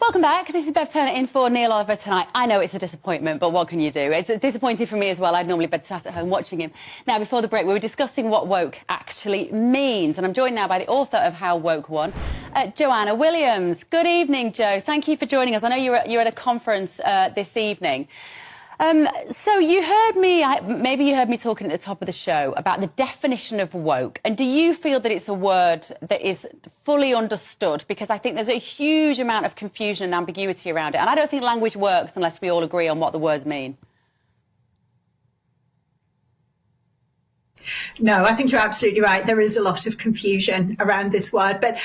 Welcome back. This is Bev Turner in for Neil Oliver tonight. I know it's a disappointment, but what can you do? It's disappointing for me as well. I'd normally be sat at home watching him. Now, before the break, we were discussing what woke actually means, and I'm joined now by the author of How Woke Won, Joanna Williams. Good evening, Jo. Thank you for joining us. I know you're at a conference this evening. So you heard me, maybe you heard me talking at the top of the show about the definition of woke. And do you feel that it's a word that is fully understood? Because I think there's a huge amount of confusion and ambiguity around it. And I don't think language works unless we all agree on what the words mean. No, I think you're absolutely right. There is a lot of confusion around this word, but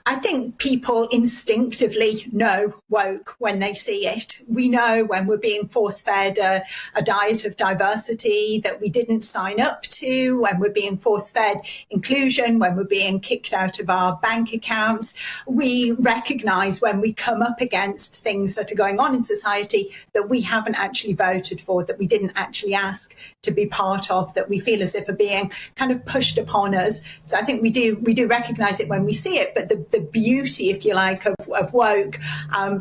I think people instinctively know woke when they see it. We know when we're being force-fed a diet of diversity that we didn't sign up to, when we're being force-fed inclusion, when we're being kicked out of our bank accounts. We recognise when we come up against things that are going on in society that we haven't actually voted for, that we didn't actually ask to be part of, that we feel as if are being kind of pushed upon us. So I think we do recognise it when we see it. But the beauty, if you like, of woke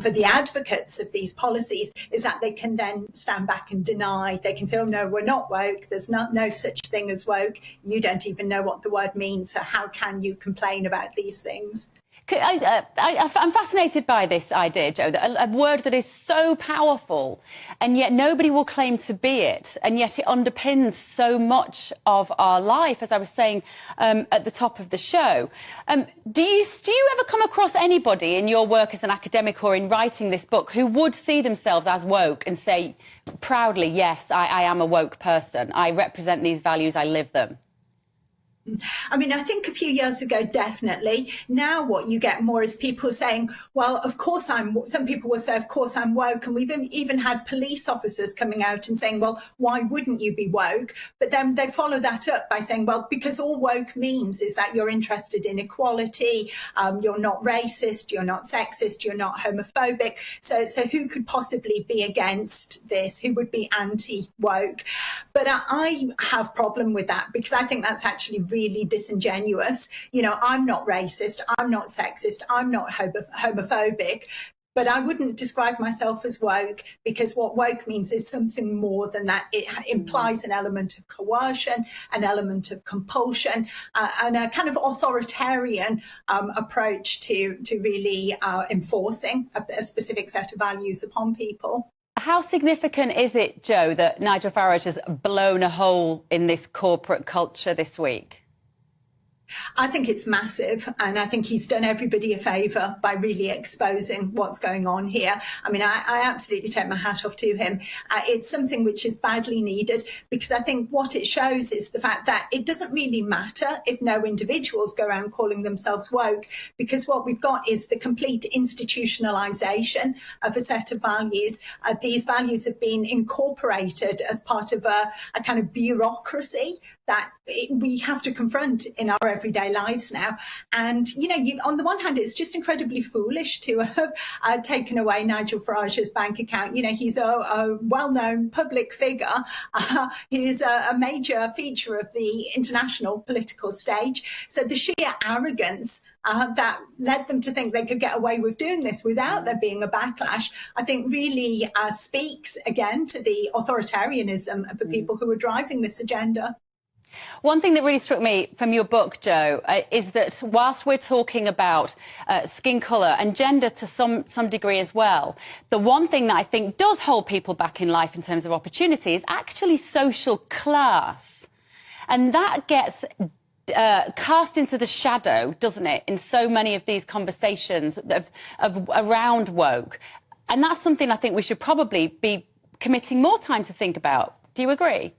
for the advocates of these policies is that they can then stand back and deny. They can say, oh, no, we're not woke. There's no such thing as woke. You don't even know what the word means. So how can you complain about these things? I'm fascinated by this idea, Jo, that a word that is so powerful and yet nobody will claim to be it, and yet it underpins so much of our life, as I was saying at the top of the show. Do you ever come across anybody in your work as an academic or in writing this book who would see themselves as woke and say proudly, yes, I am a woke person, I represent these values, I live them? I mean, I think a few years ago, definitely. Now what you get more is people saying, well, of course some people will say, of course I'm woke. And we've even had police officers coming out and saying, well, why wouldn't you be woke? But then they follow that up by saying, well, because all woke means is that you're interested in equality, you're not racist, you're not sexist, you're not homophobic. So who could possibly be against this? Who would be anti-woke? But I have a problem with that because I think that's actually really disingenuous. You know, I'm not racist, I'm not sexist, I'm not homophobic, but I wouldn't describe myself as woke because what woke means is something more than that. It implies an element of coercion, an element of compulsion, and a kind of authoritarian approach to really enforcing a specific set of values upon people. How significant is it, Jo, that Nigel Farage has blown a hole in this corporate culture this week? I think it's massive, and I think he's done everybody a favour by really exposing what's going on here. I mean, I absolutely take my hat off to him. It's something which is badly needed because I think what it shows is the fact that it doesn't really matter if no individuals go around calling themselves woke, because what we've got is the complete institutionalisation of a set of values. These values have been incorporated as part of a kind of bureaucracy that we have to confront in our everyday lives now. And, you know, on the one hand, it's just incredibly foolish to have taken away Nigel Farage's bank account. You know, he's a well-known public figure. He's a major feature of the international political stage. So the sheer arrogance that led them to think they could get away with doing this without there being a backlash, I think really speaks again to the authoritarianism of the people who are driving this agenda. One thing that really struck me from your book, Jo, is that whilst we're talking about skin colour and gender to some degree as well, the one thing that I think does hold people back in life in terms of opportunity is actually social class. And that gets cast into the shadow, doesn't it, in so many of these conversations of around woke. And that's something I think we should probably be committing more time to think about. Do you agree?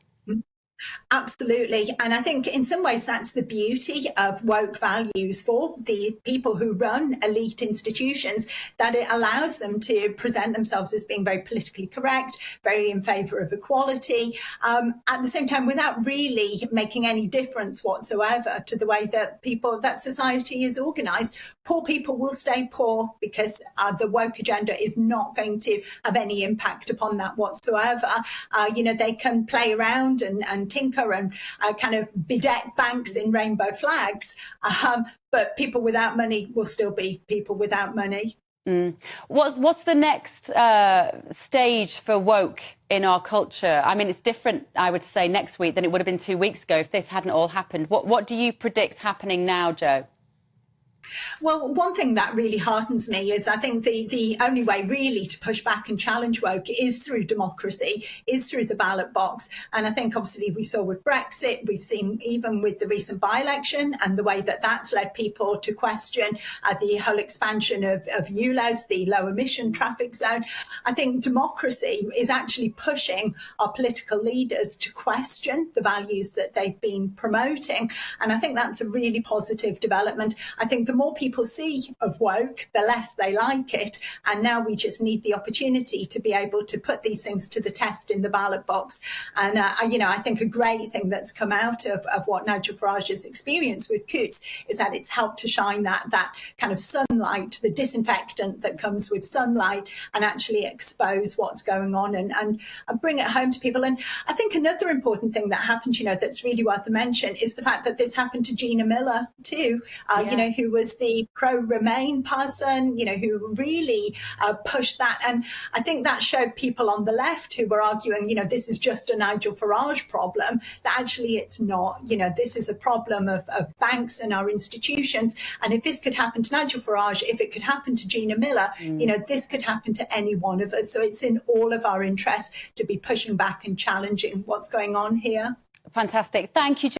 Absolutely. And I think in some ways that's the beauty of woke values for the people who run elite institutions, that it allows them to present themselves as being very politically correct, very in favour of equality, at the same time without really making any difference whatsoever to the way that society is organised. Poor people will stay poor because the woke agenda is not going to have any impact upon that whatsoever. You know, they can play around and tinker and kind of bedeck banks in rainbow flags, but people without money will still be people without money. What's the next stage for woke in our culture? I mean, it's different, I would say, next week than it would have been 2 weeks ago if this hadn't all happened. What do you predict happening now, Jo? Well, one thing that really heartens me is I think the only way really to push back and challenge woke is through democracy, is through the ballot box. And I think obviously we saw with Brexit, we've seen even with the recent by-election and the way that that's led people to question the whole expansion of ULEZ, the low emission traffic zone. I think democracy is actually pushing our political leaders to question the values that they've been promoting. And I think that's a really positive development. I think the more people see of woke, the less they like it. And now we just need the opportunity to be able to put these things to the test in the ballot box. And, I think a great thing that's come out of what Nigel Farage has experienced with Coutts is that it's helped to shine that kind of sunlight, the disinfectant that comes with sunlight, and actually expose what's going on and bring it home to people. And I think another important thing that happened, that's really worth a mention is the fact that this happened to Gina Miller too, who was the pro-Remain person, who really pushed that. And I think that showed people on the left who were arguing, this is just a Nigel Farage problem, that actually it's not. This is a problem of banks and our institutions. And if this could happen to Nigel Farage, if it could happen to Gina Miller, this could happen to any one of us. So it's in all of our interests to be pushing back and challenging what's going on here. Fantastic. Thank you, Jo.